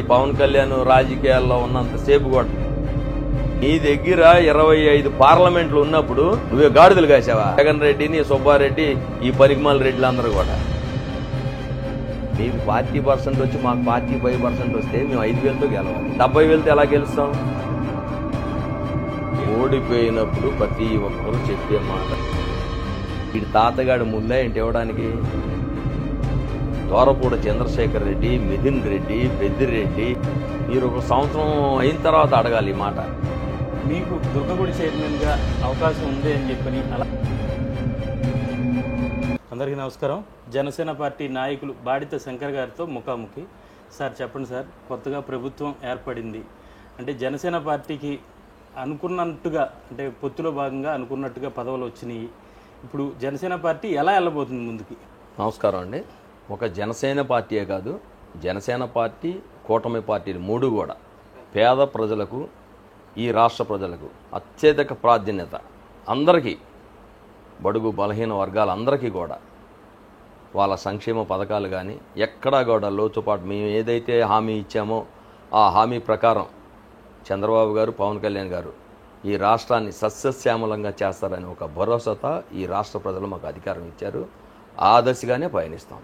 పవన్ కళ్యాణ్ రాజకీయాల్లో ఉన్నంతసేపు కూడా నీ దగ్గర 25 పార్లమెంట్లు ఉన్నప్పుడు నువ్వే గాడిదలు కాసావా? జగన్ రెడ్డిని, సుబ్బారెడ్డి, ఈ పరిగమాల రెడ్డిలు అందరూ కూడా మీకు 40% వచ్చి మాకు 45% వస్తే మేము 5,000తో గెలవాలి. 70,000తో ఎలా గెలుస్తాం? ఓడిపోయినప్పుడు ప్రతి ఒక్కరు చెప్పే మాట వీడి తాతగాడు ముల్లా ఏంటి ఇవ్వడానికి. దోరపూడి చంద్రశేఖర్ రెడ్డి, మిథున్ రెడ్డి, పెద్దిరెడ్డి మీరు ఒక సంవత్సరం అయిన తర్వాత అడగాలి ఈ మాట. మీకు దుర్గగుడి చైర్మన్గా అవకాశం ఉంది అని చెప్పని అలా. అందరికీ నమస్కారం. జనసేన పార్టీ నాయకులు బాడిత శంకర్ గారితో ముఖాముఖి. సార్ చెప్పండి సార్, కొత్తగా ప్రభుత్వం ఏర్పడింది అంటే జనసేన పార్టీకి అనుకున్నట్టుగా అంటే పొత్తులో భాగంగా అనుకున్నట్టుగా పదవులు వచ్చినాయి. ఇప్పుడు జనసేన పార్టీ ఎలా వెళ్ళబోతుంది ముందుకి? నమస్కారం అండి. ఒక జనసేన పార్టీయే కాదు, జనసేన పార్టీ, కూటమి పార్టీలు మూడు కూడా పేద ప్రజలకు, ఈ రాష్ట్ర ప్రజలకు అత్యధిక ప్రాధాన్యత. అందరికీ, బడుగు బలహీన వర్గాలందరికీ కూడా వాళ్ళ సంక్షేమ పథకాలు కానీ ఎక్కడా కూడా లోతుపాటు మేము ఏదైతే హామీ ఇచ్చామో ఆ హామీ ప్రకారం చంద్రబాబు గారు, పవన్ కళ్యాణ్ గారు ఈ రాష్ట్రాన్ని సస్యశ్యామలంగా చేస్తారని ఒక భరోసాతో ఈ రాష్ట్ర ప్రజలు మాకు అధికారం ఇచ్చారు. ఆ దశగానే పయనిస్తాం.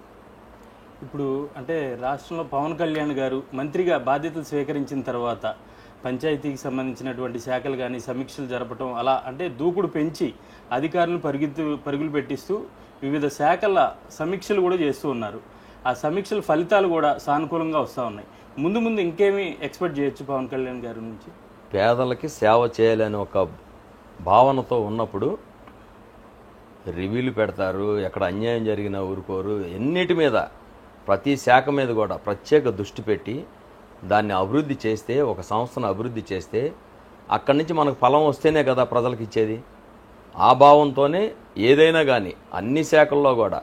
ఇప్పుడు అంటే రాష్ట్రంలో పవన్ కళ్యాణ్ గారు మంత్రిగా బాధ్యతలు స్వీకరించిన తర్వాత పంచాయతీకి సంబంధించినటువంటి శాఖలు కానీ సమీక్షలు జరపడం, అలా అంటే దూకుడు పెంచి అధికారులను పరుగులు పెట్టిస్తూ వివిధ శాఖల సమీక్షలు కూడా చేస్తూ ఉన్నారు. ఆ సమీక్షల ఫలితాలు కూడా సానుకూలంగా వస్తూ ఉన్నాయి. ముందు ముందు ఇంకేమీ ఎక్స్పెక్ట్ చేయొచ్చు పవన్ కళ్యాణ్ గారి నుంచి? పేదలకి సేవ చేయాలని ఒక భావనతో ఉన్నప్పుడు రివ్యూలు పెడతారు, ఎక్కడ అన్యాయం జరిగినా ఊరుకోరు. ఎన్నిటి మీద, ప్రతి శాఖ మీద కూడా ప్రత్యేక దృష్టి పెట్టి దాన్ని అభివృద్ధి చేస్తే, ఒక సంస్థను అభివృద్ధి చేస్తే అక్కడి నుంచి మనకు ఫలం వస్తేనే కదా ప్రజలకు ఇచ్చేది. ఆ భావంతోనే ఏదైనా కానీ అన్ని శాఖల్లో కూడా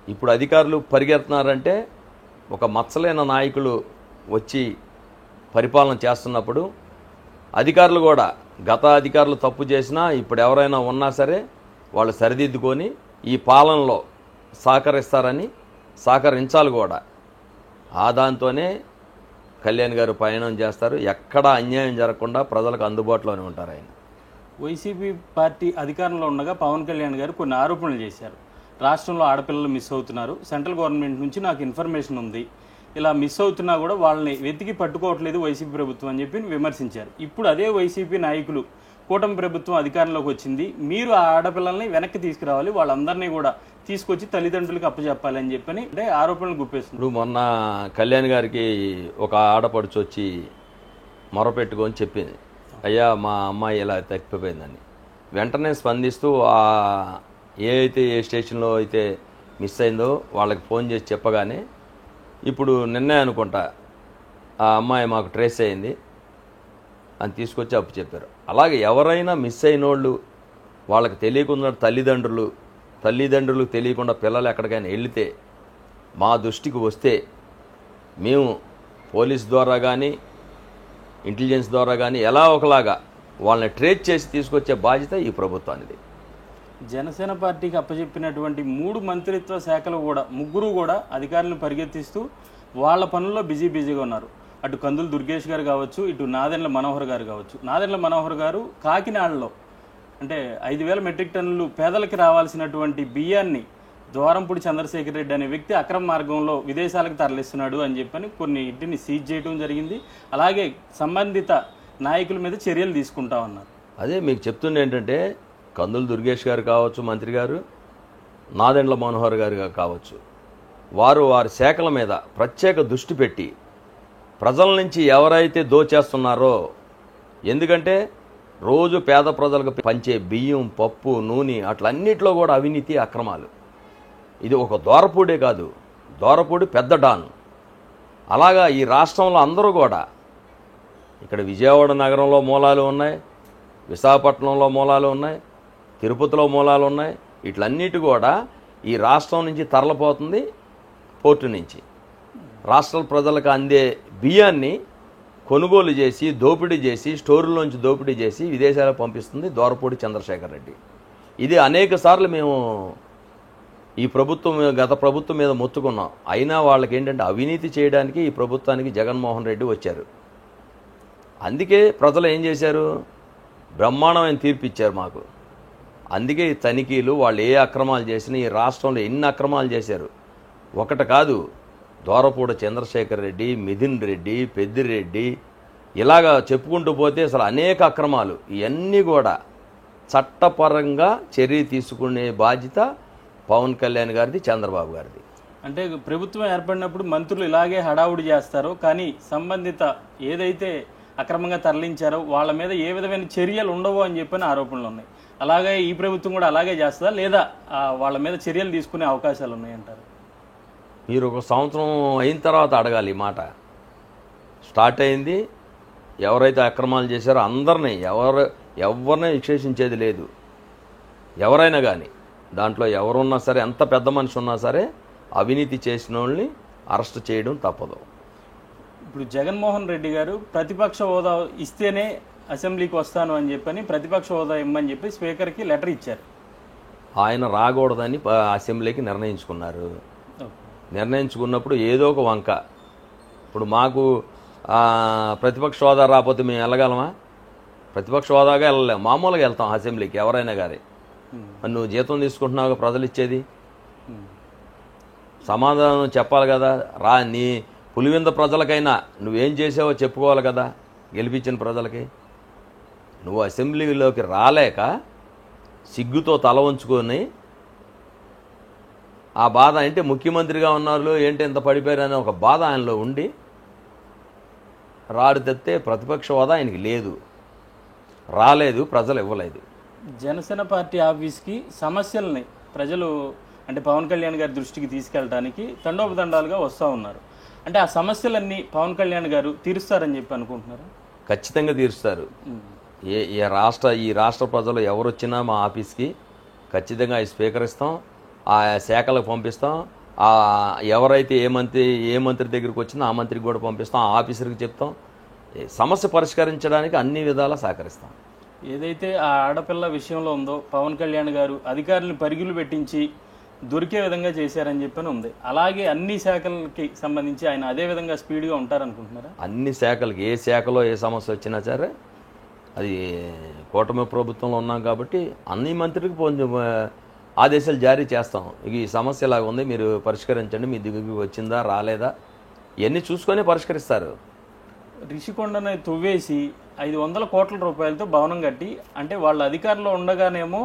ఇప్పుడు అధికారులు పరిగెడుతున్నారంటే ఒక మచ్చలైన నాయకులు వచ్చి పరిపాలన చేస్తున్నప్పుడు అధికారులు కూడా గత అధికారులు తప్పు చేసినా ఇప్పుడు ఎవరైనా ఉన్నా సరే వాళ్ళు సరిదిద్దుకొని ఈ పాలనలో సహకరించాలి కూడా. ఆ దాంతోనే కళ్యాణ్ గారు పయనం చేస్తారు. ఎక్కడా అన్యాయం జరగకుండా ప్రజలకు అందుబాటులోనే ఉంటారు ఆయన. వైసీపీ పార్టీ అధికారంలో ఉండగా పవన్ కళ్యాణ్ గారు కొన్ని ఆరోపణలు చేశారు. రాష్ట్రంలో ఆడపిల్లలు మిస్ అవుతున్నారు, సెంట్రల్ గవర్నమెంట్ నుంచి నాకు ఇన్ఫర్మేషన్ ఉంది, ఇలా మిస్ అవుతున్నా కూడా వాళ్ళని వెతికి పట్టుకోవట్లేదు వైసీపీ ప్రభుత్వం అని చెప్పి విమర్శించారు. ఇప్పుడు అదే వైసీపీ నాయకులు కూటమి ప్రభుత్వం అధికారంలోకి వచ్చింది, మీరు ఆ ఆడపిల్లల్ని వెనక్కి తీసుకురావాలి, వాళ్ళందరినీ కూడా తీసుకొచ్చి తల్లిదండ్రులకు అప్పచెప్పాలి అని చెప్పని అంటే ఆరోపణలు గుప్పేస్తుంది. ఇప్పుడు మొన్న కళ్యాణ్ గారికి ఒక ఆడపడుచు వచ్చి మొరపెట్టుకొని చెప్పింది, అయ్యా మా అమ్మాయి ఇలా తప్పిపోయిందని. వెంటనే స్పందిస్తూ ఏ స్టేషన్లో అయితే మిస్ అయిందో వాళ్ళకి ఫోన్ చేసి చెప్పగానే ఇప్పుడు నిన్నే అనుకుంటా ఆ అమ్మాయి మాకు ట్రేస్ అయింది అని తీసుకొచ్చి అప్పు చెప్పారు. అలాగే ఎవరైనా మిస్ అయిన వాళ్ళు వాళ్ళకి తెలియకుండా తల్లిదండ్రులకు తెలియకుండా పిల్లలు ఎక్కడికైనా వెళితే మా దృష్టికి వస్తే మేము పోలీస్ ద్వారా కానీ ఇంటెలిజెన్స్ ద్వారా కానీ ఎలా ఒకలాగా వాళ్ళని ట్రేస్ చేసి తీసుకొచ్చే బాధ్యత ఈ ప్రభుత్వానిది. జనసేన పార్టీకి అప్పచెప్పినటువంటి 3 మంత్రిత్వ శాఖలు కూడా ముగ్గురు కూడా అధికారులను పరిగెత్తిస్తూ వాళ్ళ పనుల్లో బిజీగా ఉన్నారు. అటు కందులు దుర్గేష్ గారు కావచ్చు, ఇటు నాదెండ్ల మనోహర్ గారు కావచ్చు. నాదెండ్ల మనోహర్ గారు కాకినాడలో అంటే 5,000 మెట్రిక్ టన్నులు పేదలకి రావాల్సినటువంటి బియ్యాన్ని ద్వారంపూడి చంద్రశేఖర్ రెడ్డి అనే వ్యక్తి అక్రమ మార్గంలో విదేశాలకు తరలిస్తున్నాడు అని చెప్పని కొన్ని ఇంటిని సీజ్ చేయడం జరిగింది. అలాగే సంబంధిత నాయకుల మీద చర్యలు తీసుకుంటా ఉన్నారు. అదే మీకు చెప్తుంది ఏంటంటే, కందులు దుర్గేష్ గారు కావచ్చు మంత్రి గారు, నాదెండ్ల మనోహర్ గారు కావచ్చు, వారి శాఖల మీద ప్రత్యేక దృష్టి పెట్టి ప్రజల నుంచి ఎవరైతే దోచేస్తున్నారో, ఎందుకంటే రోజు పేద ప్రజలకు పంచే బియ్యం, పప్పు, నూనె అట్లన్నిట్లో కూడా అవినీతి, అక్రమాలు. ఇది ఒక దోరపూడే కాదు, దోరపూడి పెద్ద డాను. అలాగా ఈ రాష్ట్రంలో అందరూ కూడా, ఇక్కడ విజయవాడ నగరంలో మూలాలు ఉన్నాయి, విశాఖపట్నంలో మూలాలు ఉన్నాయి, తిరుపతిలో మూలాలు ఉన్నాయి. ఇట్లన్నిటి కూడా ఈ రాష్ట్రం నుంచి తరలిపోతుంది. పోర్టు నుంచి రాష్ట్ర ప్రజలకు అందే బియ్యాన్ని కొనుగోలు చేసి, దోపిడీ చేసి, స్టోర్లోంచి దోపిడీ చేసి విదేశాలకు పంపిస్తుంది దోరపూడి చంద్రశేఖర్ రెడ్డి. ఇది అనేక సార్లు మేము ఈ ప్రభుత్వం గత ప్రభుత్వం మీద మొత్తుకున్నాం. అయినా వాళ్ళకి ఏంటంటే అవినీతి చేయడానికి ఈ ప్రభుత్వానికి జగన్మోహన్ రెడ్డి వచ్చారు. అందుకే ప్రజలు ఏం చేశారు, బ్రహ్మాండమైన తీర్పు ఇచ్చారు మాకు. అందుకే ఈ తనిఖీలు వాళ్ళు ఏ అక్రమాలు చేసినా ఈ రాష్ట్రంలో ఎన్ని అక్రమాలు చేశారు ఒకటి కాదు. దోరపూడ చంద్రశేఖర్ రెడ్డి, మిథున్ రెడ్డి, పెద్దిరెడ్డి, ఇలాగా చెప్పుకుంటూ పోతే అసలు అనేక అక్రమాలు. ఇవన్నీ కూడా చట్టపరంగా చర్య తీసుకునే బాధ్యత పవన్ కళ్యాణ్ గారిది, చంద్రబాబు గారిది. అంటే ప్రభుత్వం ఏర్పడినప్పుడు మంత్రులు ఇలాగే హడావుడి చేస్తారు, కానీ సంబంధిత ఏదైతే అక్రమంగా తరలించారో వాళ్ళ మీద ఏ విధమైన చర్యలు ఉండవు అని చెప్పని ఆరోపణలు ఉన్నాయి. అలాగే ఈ ప్రభుత్వం కూడా అలాగే చేస్తుందా, లేదా వాళ్ళ మీద చర్యలు తీసుకునే అవకాశాలు ఉన్నాయంటారు? మీరు ఒక సంవత్సరం అయిన తర్వాత అడగాలి ఈ మాట. స్టార్ట్ అయింది, ఎవరైతే అక్రమాలు చేశారో అందరినీ ఎవరిని విశ్లేషించేది లేదు. ఎవరైనా కానీ దాంట్లో ఎవరున్నా సరే, ఎంత పెద్ద మనిషి ఉన్నా సరే అవినీతి చేసిన వాళ్ళని అరెస్ట్ చేయడం తప్పదు. ఇప్పుడు జగన్మోహన్ రెడ్డి గారు ప్రతిపక్ష హోదా ఇస్తేనే అసెంబ్లీకి వస్తాను అని చెప్పని ప్రతిపక్ష హోదా ఇమ్మని చెప్పి స్పీకర్కి లెటర్ ఇచ్చారు. ఆయన రాకూడదని అసెంబ్లీకి నిర్ణయించుకున్నారు. నిర్ణయించుకున్నప్పుడు ఏదో ఒక వంక. ఇప్పుడు మాకు ప్రతిపక్ష హోదా రాకపోతే మేము వెళ్ళగలమా? ప్రతిపక్ష హోదాగా వెళ్ళలేము, మామూలుగా వెళ్తాం అసెంబ్లీకి ఎవరైనా కానీ. నువ్వు జీతం తీసుకుంటున్నావు, ప్రజలు ఇచ్చేది సమాధానం చెప్పాలి కదా. నీ పులివింద ప్రజలకైనా నువ్వేం చేసావో చెప్పుకోవాలి కదా, గెలిపించిన ప్రజలకి. నువ్వు అసెంబ్లీలోకి రాలేక సిగ్గుతో తల వంచుకొని ఆ బాధ అంటే ముఖ్యమంత్రిగా ఉన్నారు ఏంటి ఎంత పడిపోయారనే ఒక బాధ ఆయనలో ఉండి రాడు తెస్తే ప్రతిపక్ష హోదా ఆయనకి లేదు, రాలేదు, ప్రజలు ఇవ్వలేదు. జనసేన పార్టీ ఆఫీస్కి సమస్యల్ని ప్రజలు అంటే పవన్ కళ్యాణ్ గారి దృష్టికి తీసుకెళ్ళడానికి తండోపతండాలుగా వస్తూ ఉన్నారు. అంటే ఆ సమస్యలన్నీ పవన్ కళ్యాణ్ గారు తీరుస్తారని చెప్పి అనుకుంటున్నారు? ఖచ్చితంగా తీరుస్తారు. ఈ రాష్ట్ర ప్రజలు ఎవరు వచ్చినా మా ఆఫీస్కి ఖచ్చితంగా స్వీకరిస్తాం, ఆ శాఖలకు పంపిస్తాం. ఎవరైతే ఏ మంత్రి దగ్గరికి వచ్చినా ఆ మంత్రికి కూడా పంపిస్తాం, ఆ ఆఫీసర్కి చెప్తాం. సమస్య పరిష్కరించడానికి అన్ని విధాలా సహకరిస్తాం. ఏదైతే ఆ ఆడపిల్ల విషయంలో ఉందో పవన్ కళ్యాణ్ గారు అధికారులను పరిగులు పెట్టించి దొరికే విధంగా చేశారని చెప్పని ఉంది. అలాగే అన్ని శాఖలకి సంబంధించి ఆయన అదే విధంగా స్పీడ్గా ఉంటారనుకుంటున్నారా? అన్ని శాఖలకి ఏ శాఖలో ఏ సమస్య వచ్చినా సరే, అది కూటమి ప్రభుత్వంలో ఉన్నాం కాబట్టి అన్ని మంత్రికి కొంచెం ఆదేశాలు జారీ చేస్తాం. ఈ సమస్య ఇలాగ ఉంది, మీరు పరిష్కరించండి, మీ దిగుకి వచ్చిందా రాలేదా ఇవన్నీ చూసుకొని పరిష్కరిస్తారు. రిషికొండని తువ్వేసి 500 కోట్ల రూపాయలతో భవనం కట్టి, అంటే వాళ్ళ అధికారంలో ఉండగానేమో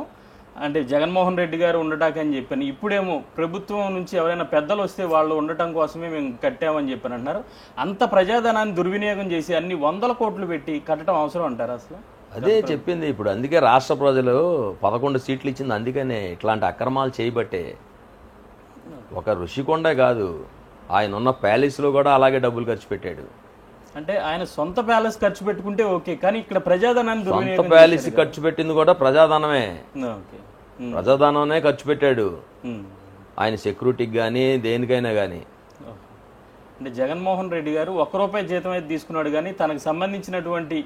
అంటే జగన్మోహన్ రెడ్డి గారు ఉండటాకని చెప్పాను, ఇప్పుడేమో ప్రభుత్వం నుంచి ఎవరైనా పెద్దలు వస్తే వాళ్ళు ఉండటం కోసమే మేము కట్టామని చెప్పని అంటున్నారు. అంత ప్రజాధనాన్ని దుర్వినియోగం చేసి అన్ని 100 కోట్లు పెట్టి కట్టడం అవసరం అంటారు అసలు? అదే చెప్పింది. ఇప్పుడు అందుకే రాష్ట్ర ప్రజలు 11 సీట్లు ఇచ్చింది, అందుకనే ఇట్లాంటి అక్రమాలు చేయబట్టే. ఒక ఋషికొండే కాదు, ఆయన ఉన్న ప్యాలెస్లో కూడా అలాగే డబ్బులు ఖర్చు పెట్టాడు. అంటే ఆయన సొంత ప్యాలెస్ ఖర్చు పెట్టుకుంటే ఓకే, కానీ ఇక్కడ ప్రజాధనాన్ని సొంత ప్యాలెస్ ఖర్చు పెట్టింది కూడా ప్రజాధనమే. ప్రజాధనమే ఖర్చు పెట్టాడు ఆయన, సెక్యూరిటీకి కానీ దేనికైనా కానీ. అంటే జగన్మోహన్ రెడ్డి గారు ₹1 జీతం అయితే తీసుకున్నాడు, కానీ తనకు సంబంధించినటువంటి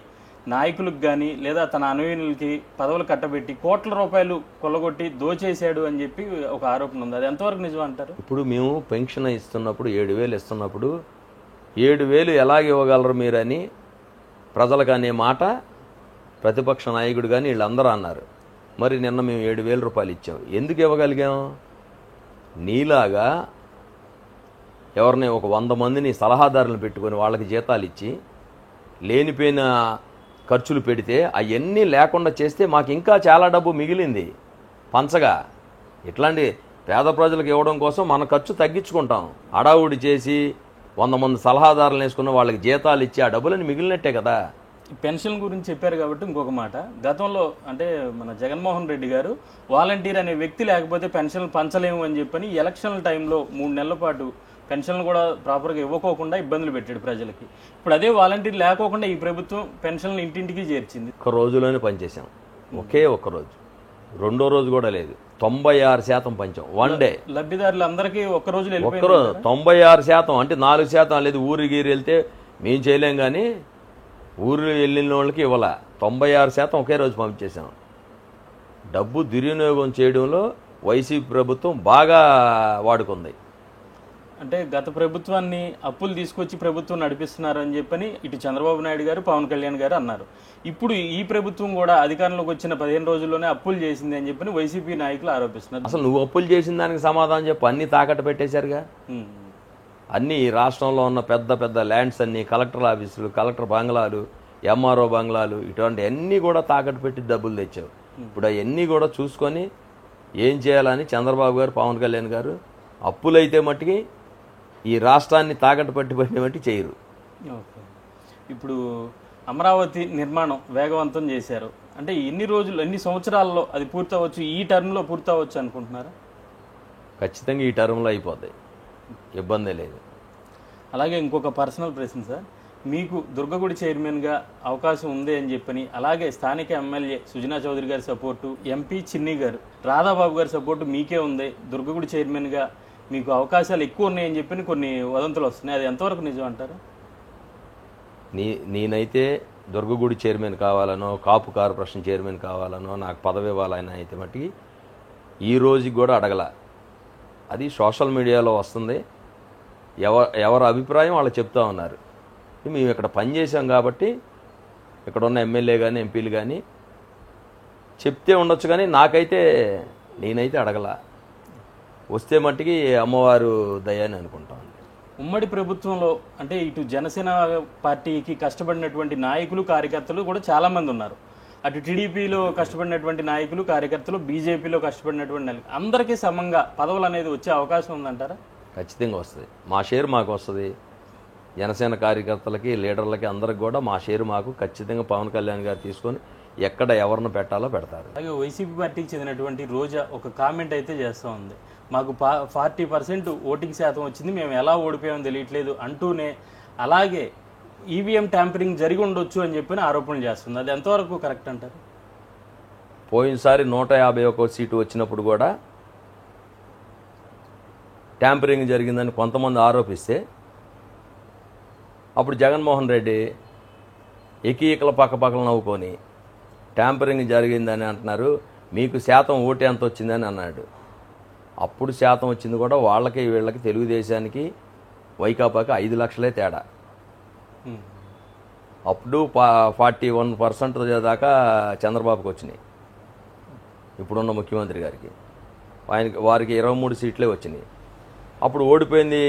నాయకులకు కానీ లేదా తన అనుయాయులకి పదవులు కట్టబెట్టి కోట్ల రూపాయలు కొల్లగొట్టి దోచేశాడు అని చెప్పి ఒక ఆరోపణ ఉంది. అది ఎంతవరకు నిజం అంటారు? ఇప్పుడు మేము పెన్షన్ ఇస్తున్నప్పుడు 7,000 ఇస్తున్నప్పుడు 7,000 ఎలాగ ఇవ్వగలరు మీరని ప్రజలకు అనే మాట ప్రతిపక్ష నాయకుడు కానీ వీళ్ళందరూ అన్నారు. మరి నిన్న మేము 7,000 రూపాయలు ఇచ్చాం. ఎందుకు ఇవ్వగలిగాం? నీలాగా ఎవరిని ఒక 100 మందిని సలహాదారులను పెట్టుకొని వాళ్ళకి జీతాలు ఇచ్చి లేనిపోయిన ఖర్చులు పెడితే అవన్నీ లేకుండా చేస్తే మాకు ఇంకా చాలా డబ్బు మిగిలింది పంచగా. ఇట్లాంటి పేద ప్రజలకు ఇవ్వడం కోసం మన ఖర్చు తగ్గించుకుంటాం. అడావుడి చేసి 100 మంది సలహాదారులు వేసుకున్న వాళ్ళకి జీతాలు ఇచ్చి ఆ డబ్బులని మిగిలినట్టే కదా. పెన్షన్ గురించి చెప్పారు కాబట్టి ఇంకొక మాట, గతంలో అంటే మన జగన్మోహన్ రెడ్డి గారు వాలంటీర్ అనే వ్యక్తి లేకపోతే పెన్షన్లు పంచలేము అని చెప్పని ఎలక్షన్ల టైంలో 3 నెలల పాటు పెన్షన్లు కూడా ప్రాపర్గా ఇవ్వకోకుండా ఇబ్బందులు పెట్టాడు ప్రజలకి. ఇప్పుడు అదే వాలంటీర్ లేకోకుండా ఈ ప్రభుత్వం పెన్షన్లు ఇంటింటికి చేర్చింది. ఒక్క రోజులోనే పనిచేసాం, ఒకే ఒక్క రోజు, రెండో రోజు కూడా లేదు. 96% పంచాం వన్ డే. లబ్ధిదారులు అందరికీ ఒక్క రోజు 96% అంటే 4% లేదు. ఊరి గీరి వెళ్తే మేము చేయలేం, కానీ ఊరు వెళ్ళిన వాళ్ళకి ఇవ్వాల. 96% ఒకే రోజు పంపించేసాం. డబ్బు దుర్వినియోగం చేయడంలో వైసీపీ ప్రభుత్వం బాగా వాడుకుంది. అంటే గత ప్రభుత్వాన్ని అప్పులు తీసుకొచ్చి ప్రభుత్వం నడిపిస్తున్నారని చెప్పని ఇటు చంద్రబాబు నాయుడు గారు, పవన్ కళ్యాణ్ గారు అన్నారు. ఇప్పుడు ఈ ప్రభుత్వం కూడా అధికారంలోకి వచ్చిన 15 రోజుల్లోనే అప్పులు చేసింది అని చెప్పని వైసీపీ నాయకులు ఆరోపిస్తున్నారు. అసలు నువ్వు అప్పులు చేసిన దానికి సమాధానం చెప్పు. అన్నీ తాకట్టు పెట్టేశారుగా. అన్నీ ఈ రాష్ట్రంలో ఉన్న పెద్ద పెద్ద ల్యాండ్స్ అన్నీ, కలెక్టర్ ఆఫీసులు, కలెక్టర్ బంగ్లాలు, ఎంఆర్ఓ బంగ్లాలు, ఇటువంటి అన్నీ కూడా తాకట్టు పెట్టి డబ్బులు తెచ్చావు. ఇప్పుడు అవన్నీ కూడా చూసుకొని ఏం చేయాలని చంద్రబాబు గారు, పవన్ కళ్యాణ్ గారు అప్పులైతే మట్టుకి ఈ రాష్ట్రాన్ని తాకట్టు పట్టి మట్టి చేయరు. ఓకే, ఇప్పుడు అమరావతి నిర్మాణం వేగవంతం చేశారు అంటే ఎన్ని రోజులు, ఎన్ని సంవత్సరాల్లో అది పూర్తవచ్చు? ఈ టర్మ్లో పూర్తవచ్చు అనుకుంటున్నారా? ఖచ్చితంగా ఈ టర్మ్లో అయిపోతాయి, ఇబ్బందే లేదు. అలాగే ఇంకొక పర్సనల్ ప్రశ్న సార్, మీకు దుర్గగుడి చైర్మన్గా అవకాశం ఉంది అని చెప్పని, అలాగే స్థానిక ఎమ్మెల్యే సుజనా చౌదరి గారి సపోర్టు, ఎంపీ చిన్ని గారు, రాధాబాబు గారి సపోర్టు మీకే ఉంది, దుర్గగుడి చైర్మన్గా మీకు అవకాశాలు ఎక్కువ ఉన్నాయని చెప్పని కొన్ని వదంతులు వస్తున్నాయి. అది ఎంతవరకు నిజం అంటారు? నేనైతే దుర్గగుడి చైర్మన్ కావాలనో, కాపు కార్పొరేషన్ చైర్మన్ కావాలనో, నాకు పదవి ఇవ్వాలని అయితే మట్టుకి ఈ రోజుకి కూడా అడగల. అది సోషల్ మీడియాలో వస్తుంది, ఎవరి అభిప్రాయం వాళ్ళు చెప్తా ఉన్నారు. మేము ఇక్కడ పనిచేసాం కాబట్టి ఇక్కడ ఉన్న ఎమ్మెల్యే కానీ ఎంపీలు కానీ చెప్తే ఉండొచ్చు, కానీ నేనైతే అడగల. వస్తే మట్టికి అమ్మవారు దయాన్ని అనుకుంటాం. ఉమ్మడి ప్రభుత్వంలో అంటే ఇటు జనసేన పార్టీకి కష్టపడినటువంటి నాయకులు, కార్యకర్తలు కూడా చాలామంది ఉన్నారు. అటు టీడీపీలో కష్టపడినటువంటి నాయకులు, కార్యకర్తలు, బీజేపీలో కష్టపడినటువంటి నాయకులు, అందరికీ సమంగా పదవులు అనేది వచ్చే అవకాశం ఉందంటారా? ఖచ్చితంగా వస్తుంది. మా షేరు మాకు వస్తుంది. జనసేన కార్యకర్తలకి, లీడర్లకి, అందరికి కూడా మా షేరు మాకు ఖచ్చితంగా పవన్ కళ్యాణ్ గారు తీసుకొని ఎక్కడ ఎవరిని పెట్టాలో పెడతారు. అలాగే వైసీపీ పార్టీకి చెందినటువంటి రోజా ఒక కామెంట్ అయితే చేస్తూ ఉంది, మాకు 40% ఓటింగ్ శాతం వచ్చింది, మేము ఎలా ఓడిపోయామో తెలియట్లేదు అంటూనే, అలాగే ఈవీఎం ట్యాంపరింగ్ జరిగి ఉండొచ్చు అని చెప్పి ఆరోపణలు చేస్తుంది. అది ఎంతవరకు కరెక్ట్ అంటారు? పోయినసారి 151 సీటు వచ్చినప్పుడు కూడా ట్యాంపరింగ్ జరిగిందని కొంతమంది ఆరోపిస్తే అప్పుడు జగన్మోహన్ రెడ్డి ఎకీకల పక్కపక్కల నవ్వుకొని ట్యాంపరింగ్ జరిగిందని అంటున్నారు, మీకు శాతం ఓటు ఎంత వచ్చిందని అన్నాడు. అప్పుడు శాతం వచ్చింది కూడా వాళ్ళకి వీళ్ళకి, తెలుగుదేశానికి వైకాపాకి 5 లక్షలే తేడా. అప్పుడు 41% దాకా చంద్రబాబుకి వచ్చినాయి, ఇప్పుడున్న ముఖ్యమంత్రి గారికి. వారికి 23 సీట్లే వచ్చినాయి. అప్పుడు ఓడిపోయింది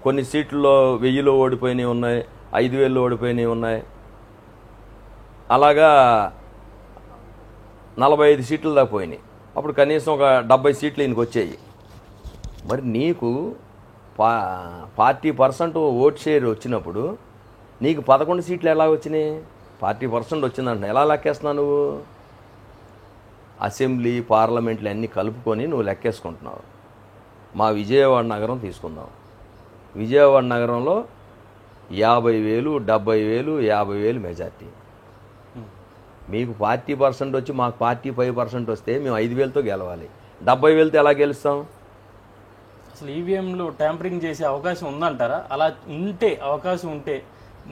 కొన్ని సీట్లలో 1000లో ఓడిపోయినవి ఉన్నాయి, 5000లో ఓడిపోయినవి ఉన్నాయి. అలాగా 45 సీట్లు దాకా పోయినాయి. అప్పుడు కనీసం ఒక 70 సీట్లు ఈయనకి వచ్చాయి. మరి నీకు 40% ఓట్ షేర్ వచ్చినప్పుడు నీకు 11 సీట్లు ఎలా వచ్చినాయి? 40% వచ్చిందంట, ఎలా లెక్కేస్తున్నావు నువ్వు? అసెంబ్లీ, పార్లమెంట్లు అన్నీ కలుపుకొని నువ్వు లెక్కేసుకుంటున్నావు. మా విజయవాడ నగరం తీసుకుందాం. విజయవాడ నగరంలో 50,000, 70,000, 50,000 మెజార్టీ. మీకు 40% వచ్చి మాకు 45% వస్తే మేము 5,000తో గెలవాలి. 70,000తో ఎలా గెలుస్తాం? అసలు ఈవీఎంలో ట్యాంపరింగ్ చేసే అవకాశం ఉందంటారా? అలా ఉంటే, అవకాశం ఉంటే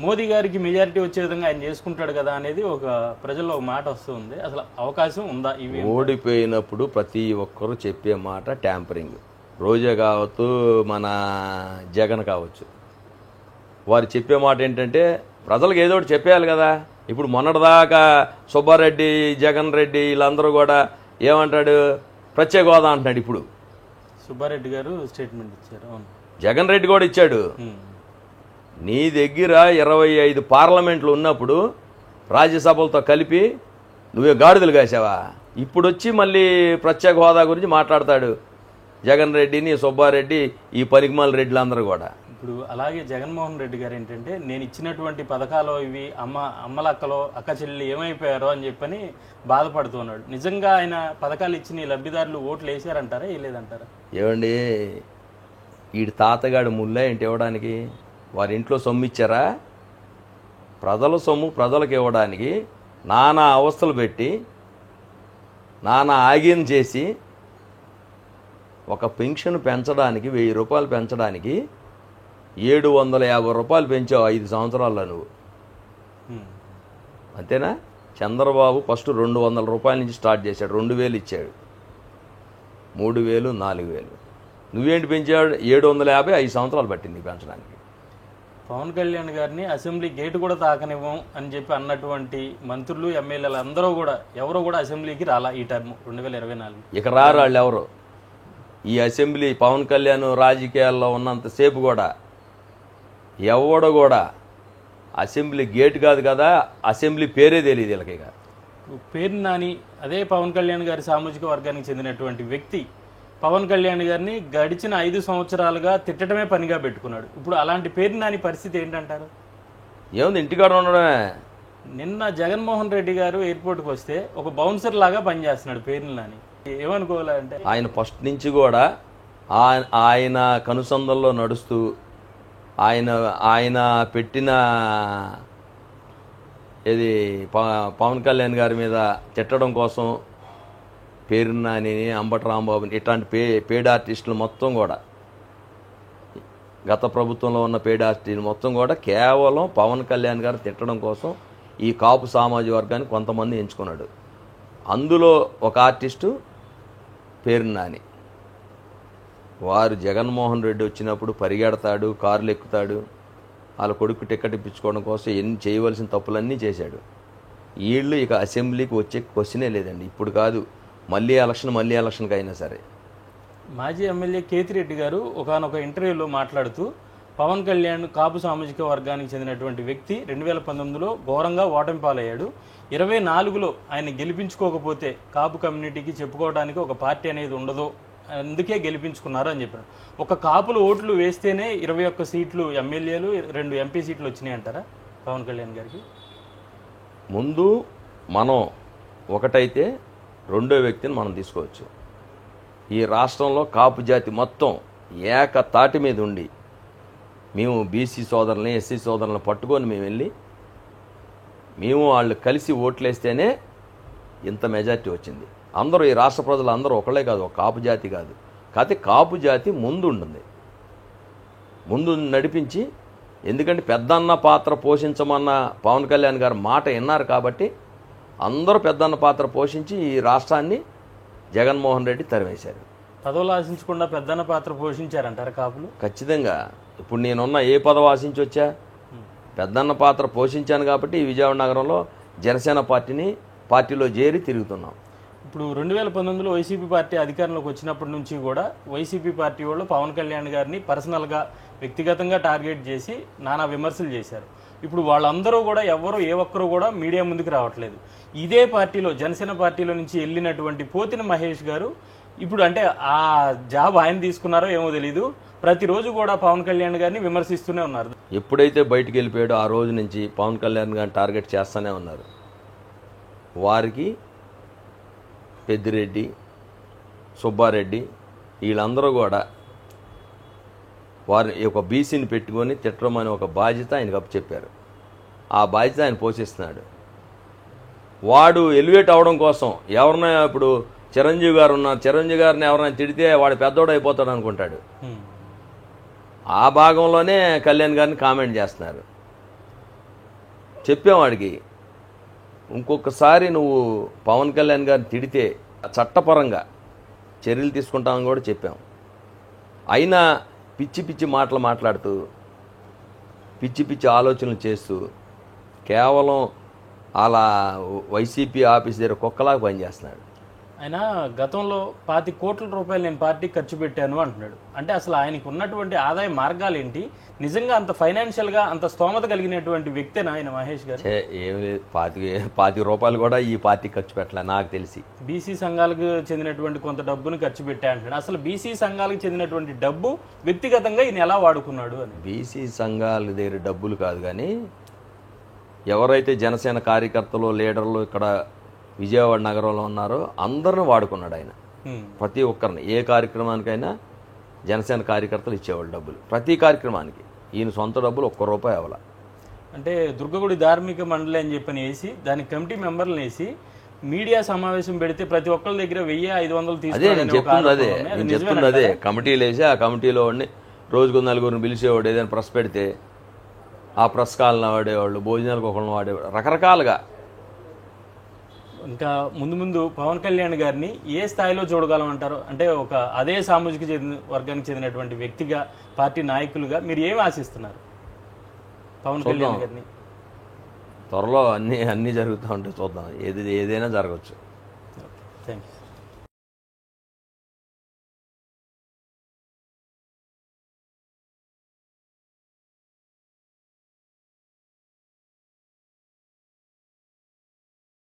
మోదీ గారికి మెజారిటీ వచ్చే విధంగా ఆయన చేసుకుంటాడు కదా అనేది ఒక ప్రజల్లో ఒక మాట వస్తుంది. అసలు అవకాశం ఉందా? ఈవీఎం ఓడిపోయినప్పుడు ప్రతి ఒక్కరూ చెప్పే మాట ట్యాంపరింగ్. రోజా కావచ్చు, మన జగన్ కావచ్చు, వారు చెప్పే మాట ఏంటంటే ప్రజలకు ఏదో ఒకటి చెప్పేయాలి కదా. ఇప్పుడు మొన్నటిదాకా సుబ్బారెడ్డి, జగన్ రెడ్డి వీళ్ళందరూ కూడా ఏమంటాడు, ప్రత్యేక హోదా అంటున్నాడు. ఇప్పుడు సుబ్బారెడ్డి గారు స్టేట్మెంట్ ఇచ్చారు. అవును, జగన్ రెడ్డి కూడా ఇచ్చాడు. నీ దగ్గర 25 పార్లమెంట్లు ఉన్నప్పుడు రాజ్యసభలతో కలిపి నువ్వే గాడిదలు కాసావా? ఇప్పుడు వచ్చి మళ్ళీ ప్రత్యేక హోదా గురించి మాట్లాడతాడు జగన్ రెడ్డిని, సుబ్బారెడ్డి, ఈ పనికిమాల రెడ్డిలు అందరూ కూడా. ఇప్పుడు అలాగే జగన్మోహన్ రెడ్డి గారు ఏంటంటే, నేను ఇచ్చినటువంటి పథకాలు ఇవి అమ్మలక్కలో, అక్క చెల్లెలు ఏమైపోయారో అని చెప్పని బాధపడుతున్నాడు. నిజంగా ఆయన పథకాలు ఇచ్చిన లబ్ధిదారులు ఓట్లు వేసారంటారా, వేయలేదంటారా? ఏమండి, వీడి తాతగాడు ముల్లా ఏంటి ఇవ్వడానికి? వారి ఇంట్లో సొమ్ము ఇచ్చారా? ప్రజల సొమ్ము ప్రజలకు ఇవ్వడానికి నానా అవస్థలు పెట్టి, నానా ఆగ్యం చేసి, ఒక పెన్షన్ పెంచడానికి 1000 రూపాయలు పెంచడానికి 750 రూపాయలు పెంచావు 5 సంవత్సరాల్లో నువ్వు. అంతేనా? చంద్రబాబు ఫస్ట్ 200 రూపాయల నుంచి స్టార్ట్ చేశాడు, 2000 ఇచ్చాడు. 3000, 4000. నువ్వేంటి పెంచాడు? 750, 5 సంవత్సరాలు పట్టింది పెంచడానికి. పవన్ కళ్యాణ్ గారిని అసెంబ్లీ గేటు కూడా తాకనివ్వం అని చెప్పి అన్నటువంటి మంత్రులు, ఎమ్మెల్యేలు అందరూ కూడా ఎవరు కూడా అసెంబ్లీకి రాలా ఈ టర్మ్ 2024. ఇక రారు వాళ్ళు ఎవరు. ఈ అసెంబ్లీ పవన్ కళ్యాణ్ రాజకీయాల్లో ఉన్నంతసేపు కూడా ఎవడు కూడా అసెంబ్లీ గేట్ కాదు కదా, అసెంబ్లీ పేరే తెలియదు వీళ్ళకి. ఇక పేరు నాని అదే పవన్ కళ్యాణ్ గారి సామాజిక వర్గానికి చెందినటువంటి వ్యక్తి పవన్ కళ్యాణ్ గారిని గడిచిన 5 సంవత్సరాలుగా తిట్టడమే పనిగా పెట్టుకున్నాడు. ఇప్పుడు అలాంటి పేరు నాని పరిస్థితి ఏంటంటారు? ఏముంది, ఇంటికాడ ఉండడమే. నిన్న జగన్మోహన్ రెడ్డి గారు ఎయిర్పోర్ట్కి వస్తే ఒక బౌన్సర్ లాగా పనిచేస్తున్నాడు పేరు నాని. ఏమనుకోవాలంటే ఆయన ఫస్ట్ నుంచి కూడా ఆయన కనుసంధంలో నడుస్తూ ఆయన పెట్టిన ఇది పవన్ కళ్యాణ్ గారి మీద తిట్టడం కోసం పేరు నాని, అంబటి రాంబాబుని ఇట్లాంటి పేడ్ ఆర్టిస్టులు మొత్తం కూడా, గత ప్రభుత్వంలో ఉన్న పేడ్ ఆర్టిస్టులు మొత్తం కూడా కేవలం పవన్ కళ్యాణ్ గారు తిట్టడం కోసం ఈ కాపు సామాజిక వర్గాన్ని కొంతమంది ఎంచుకున్నాడు. అందులో ఒక ఆర్టిస్టు పేరు నాని. వారు జగన్మోహన్ రెడ్డి వచ్చినప్పుడు పరిగెడతాడు, కార్లు ఎక్కుతాడు, వాళ్ళ కొడుకు టికెట్ ఇప్పించుకోవడం కోసం ఎన్ని చేయవలసిన తప్పులన్నీ చేశాడు. వీళ్ళు ఇక అసెంబ్లీకి వచ్చే క్వశ్చనే లేదండి. ఇప్పుడు కాదు, మళ్ళీ ఎలక్షన్కి అయినా సరే. మాజీ ఎమ్మెల్యే కేతిరెడ్డి గారు ఒకానొక ఇంటర్వ్యూలో మాట్లాడుతూ పవన్ కళ్యాణ్ కాపు సామాజిక వర్గానికి చెందినటువంటి వ్యక్తి 2019లో ఘోరంగా ఓటమి పాలయ్యాడు. 24లో ఆయన గెలిపించుకోకపోతే కాపు కమ్యూనిటీకి చెప్పుకోవడానికి ఒక పార్టీ అనేది ఉండదు, అందుకే గెలిపించుకున్నారు అని చెప్పారు. ఒక కాపులు ఓట్లు వేస్తేనే 21 సీట్లు ఎమ్మెల్యేలు, 2 ఎంపీ సీట్లు వచ్చినాయి అంటారా పవన్ కళ్యాణ్ గారికి? ముందు మనం ఒకటైతే రెండో వ్యక్తిని మనం తీసుకోవచ్చు. ఈ రాష్ట్రంలో కాపు జాతి మొత్తం ఏకతాటి మీద ఉండి మేము బీసీ సోదరులని, ఎస్సీ సోదరులను పట్టుకొని మేము వెళ్ళి వాళ్ళు కలిసి ఓట్లేస్తేనే ఇంత మెజార్టీ వచ్చింది. అందరూ ఈ రాష్ట్ర ప్రజలు అందరూ ఒకళ్ళే కాదు, ఒక కాపు జాతి కాదు. కాకపోతే కాపు జాతి ముందు నడిపించి, ఎందుకంటే పెద్దన్న పాత్ర పోషించమన్న పవన్ కళ్యాణ్ గారు మాట విన్నారు కాబట్టి అందరూ పెద్దన్న పాత్ర పోషించి ఈ రాష్ట్రాన్ని జగన్మోహన్ రెడ్డి తరివేశారు. పదవులు ఆశించకుండా పెద్దన్న పాత్ర పోషించారంటారు కాపులు? ఖచ్చితంగా. ఇప్పుడు నేనున్న ఏ పదవి ఆశించి వచ్చా? పెద్దన్న పాత్ర పోషించాను కాబట్టి ఈ విజయవాడ నగరంలో జనసేన పార్టీలో చేరి తిరుగుతున్నాం. ఇప్పుడు 2019లో వైసీపీ పార్టీ అధికారంలోకి వచ్చినప్పటి నుంచి కూడా వైసీపీ పార్టీ వాళ్ళు పవన్ కళ్యాణ్ గారిని పర్సనల్గా, వ్యక్తిగతంగా టార్గెట్ చేసి నానా విమర్శలు చేశారు. ఇప్పుడు వాళ్ళందరూ కూడా ఏ ఒక్కరు కూడా మీడియా ముందుకు రావట్లేదు. ఇదే పార్టీలో, జనసేన పార్టీలో నుంచి వెళ్ళినటువంటి పోతిన మహేష్ గారు ఇప్పుడు అంటే ఆ జాబ్ ఆయన తీసుకున్నారో ఏమో తెలీదు, ప్రతిరోజు కూడా పవన్ కళ్యాణ్ గారిని విమర్శిస్తూనే ఉన్నారు. ఎప్పుడైతే బయటికి వెళ్ళిపోయాడో ఆ రోజు నుంచి పవన్ కళ్యాణ్ గారిని టార్గెట్ చేస్తూనే ఉన్నారు. వారికి పెద్దిరెడ్డి, సుబ్బారెడ్డి వీళ్ళందరూ కూడా వారిని ఒక బీసీని పెట్టుకొని తిట్టడం అనే ఒక బాధ్యత ఆయనకు అప్పచెప్పారు. ఆ బాధ్యత ఆయన పోషిస్తున్నాడు. వాడు ఎలివేట్ అవడం కోసం ఎవరినైనా, ఇప్పుడు చిరంజీవి గారు ఉన్నారు, చిరంజీవి గారిని ఎవరైనా తిడితే వాడు పెద్దోడు అయిపోతాడు అనుకుంటాడు. ఆ భాగంలోనే కళ్యాణ్ గారిని కామెంట్ చేస్తున్నారు. చెప్పాం వాడికి, ఇంకొకసారి నువ్వు పవన్ కళ్యాణ్ గారిని తిడితే చట్టపరంగా చర్యలు తీసుకుంటామని కూడా చెప్పాం. అయినా పిచ్చి మాటలు మాట్లాడుతూ, పిచ్చి ఆలోచనలు చేస్తూ కేవలం అలా వైసీపీ ఆఫీస్ దగ్గర కుక్కలాగా పనిచేస్తున్నాడు. ఆయన గతంలో 25 కోట్ల రూపాయలు నేను పార్టీకి ఖర్చు పెట్టాను అంటున్నాడు. అంటే అసలు ఆయనకు ఉన్నటువంటి ఆదాయ మార్గాలు ఏంటి? నిజంగా అంత ఫైనాన్షియల్గా అంత స్తోమత కలిగినటువంటి వ్యక్తేనా ఆయన మహేష్ గారు? ఏమి లేదు, 25 రూపాయలు కూడా ఈ పార్టీకి ఖర్చు పెట్టలే నాకు తెలిసి. బీసీ సంఘాలకు చెందినటువంటి కొంత డబ్బును ఖర్చు పెట్టా అంటున్నాడు. అసలు బీసీ సంఘాలకు చెందినటువంటి డబ్బు వ్యక్తిగతంగా ఈయన ఎలా వాడుకున్నాడు అని? బీసీ సంఘాల దగ్గర డబ్బులు కాదు, కానీ ఎవరైతే జనసేన కార్యకర్తలు, లీడర్లు ఇక్కడ విజయవాడ నగరంలో ఉన్నారో అందరిని వాడుకున్నాడు ఆయన. ప్రతి ఒక్కరిని, ఏ కార్యక్రమానికైనా జనసేన కార్యకర్తలు ఇచ్చేవాళ్ళు డబ్బులు, ప్రతి కార్యక్రమానికి. ఈయన సొంత డబ్బులు ₹1 అవ్వాల. అంటే దుర్గగుడి ధార్మిక మండలి అని చెప్పని వేసి దానికి కమిటీ మెంబర్లను వేసి మీడియా సమావేశం పెడితే ప్రతి ఒక్కరి దగ్గర 1000-500 చెప్తుంది అదే. కమిటీలు వేసి ఆ కమిటీలో వాడిని రోజుకు 4 పిలిచేవాడు. ఏదైనా ప్రెస్ పెడితే ఆ ప్రెస్ కాలను వాడేవాళ్ళు, భోజనాలకు ఒకళ్ళని వాడేవాడు, రకరకాలుగా. ఇంకా ముందు ముందు పవన్ కళ్యాణ్ గారిని ఏ స్థాయిలో చూడగలం అంటారు? అంటే ఒక అదే సామాజిక వర్గానికి చెందినటువంటి వ్యక్తిగా, పార్టీ నాయకులుగా మీరు ఏమి ఆశిస్తున్నారు పవన్ కళ్యాణ్ గారిని? త్వరలో అన్నీ జరుగుతూ ఉంటే చూద్దాం, ఏదైనా జరగవచ్చు. Thank you.